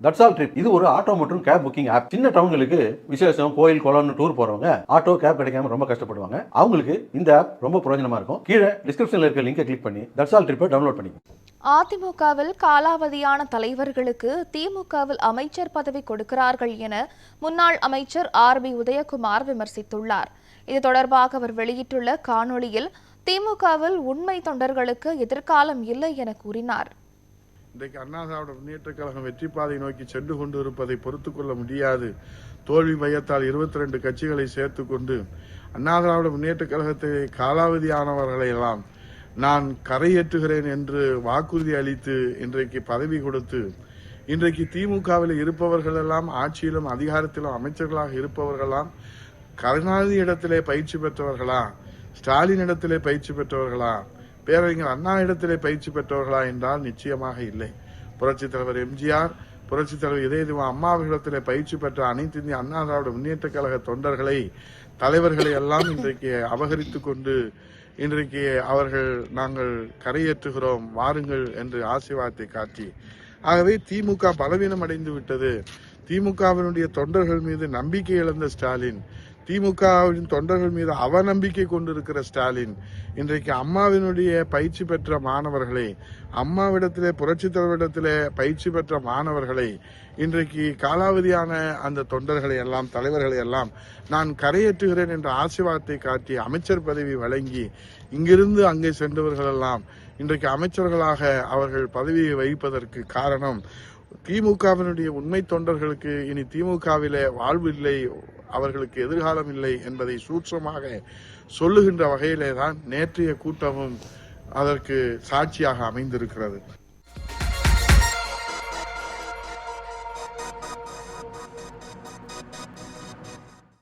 That's all trip இது ஒரு auto மற்றும் கேப் புக்கிங் ஆப். சின்ன டவுன்களுக்கு விசேஷம், கோயில், குளம்னு டூர் போறவங்க ஆட்டோ கேப் கிடைக்காம ரொம்ப கஷ்டப்படுவாங்க. அவங்களுக்கு இந்த ஆப் ரொம்ப பிரயோஜனமா இருக்கும். கீழே டிஸ்கிரிப்ஷன்ல இருக்க லிங்கை கிளிக் பண்ணி தட்ஸ் ஆல் ட்ரிப்பை டவுன்லோட் பண்ணிக்கோங்க. அதிமுகவில் காலாவதியான தலைவர்களுக்கு திமுகவில் அமைச்சர் பதவி கொடுக்கிறார்கள் என முன்னாள் அமைச்சர் RB உதயகுமார் விமர்சித்துள்ளார். இது தொடர்பாக அவர் வெளியிட்டுள்ள காணொளியில் திமுகவில் உண்மை தொண்டர்களுக்கு எதிர்காலம் இல்லை என கூறினார். இன்றைக்கு அண்ணா திராவிட முன்னேற்ற கழகம் வெற்றி பாதை நோக்கி சென்று கொண்டு இருப்பதை பொறுத்துக் கொள்ள முடியாது. தோல்வி பயத்தால் 22 கட்சிகளை சேர்த்துக் கொண்டு அண்ணா திராவிட முன்னேற்ற கழகத்தை காலாவதியானவர்களை எல்லாம் நான் கரையேற்றுகிறேன் என்று வாக்குறுதி அளித்து இன்றைக்கு பதவி கொடுத்து இன்றைக்கு திமுகவில் இருப்பவர்கள் எல்லாம் ஆட்சியிலும் அதிகாரத்திலும் அமைச்சர்களாக இருப்பவர்களாம் கருணாநிதி இடத்திலே பயிற்சி பெற்றவர்களா, ஸ்டாலின் இடத்திலே பயிற்சி பெற்றவர்களா, பேரறிஞர் அண்ணா இடத்திலே பயிற்சி பெற்றவர்களா என்றால் நிச்சயமாக இல்லை. புரட்சித் தலைவர் எம்ஜிஆர், புரட்சித் தலைவர் இதயதேவ அம்மாவிடத்திலே பயிற்சி பெற்ற அனைத்து இந்திய அண்ணா திராவிட முன்னேற்ற கழக தொண்டர்களை, தலைவர்களை எல்லாம் இன்றைக்கு அபகரித்துக் கொண்டு இன்றைக்கு அவர்கள் நாங்கள் கரையேற்றுகிறோம் வாருங்கள் என்று ஆசீர்வாதத்தை காட்டி, ஆகவே திமுக பலவீனம் அடைந்து விட்டது. திமுகவினுடைய தொண்டர்கள் மீது நம்பிக்கை இழந்த ஸ்டாலின், திமுகவின் தொண்டர்கள் மீது அவநம்பிக்கை கொண்டிருக்கிற ஸ்டாலின் இன்றைக்கு அம்மாவினுடைய பயிற்சி பெற்ற மாணவர்களை, அம்மாவிடத்திலே புரட்சி தலைவரிடத்திலே பயிற்சி பெற்ற மாணவர்களை, இன்றைக்கு காலாவதியான அந்த தொண்டர்களை எல்லாம், தலைவர்களை எல்லாம் நான் கரையேற்றுகிறேன் என்ற ஆசீர்வாதத்தை காட்டி அமைச்சர் பதவி வழங்கி இங்கிருந்து அங்கே சென்றவர்கள் எல்லாம் இன்றைக்கு அமைச்சர்களாக அவர்கள் பதவியை வகிப்பதற்கு காரணம் திமுகவினுடைய உண்மை தொண்டர்களுக்கு இனி திமுகவிலே வாழ்வு இல்லை, அவர்களுக்கு எதிர்காலம் இல்லை என்பதை சூட்சமாக சொல்லுகின்ற வகையிலே தான் நேற்றைய கூட்டமும் அதற்கு சாட்சியாக அமைந்திருக்கிறது.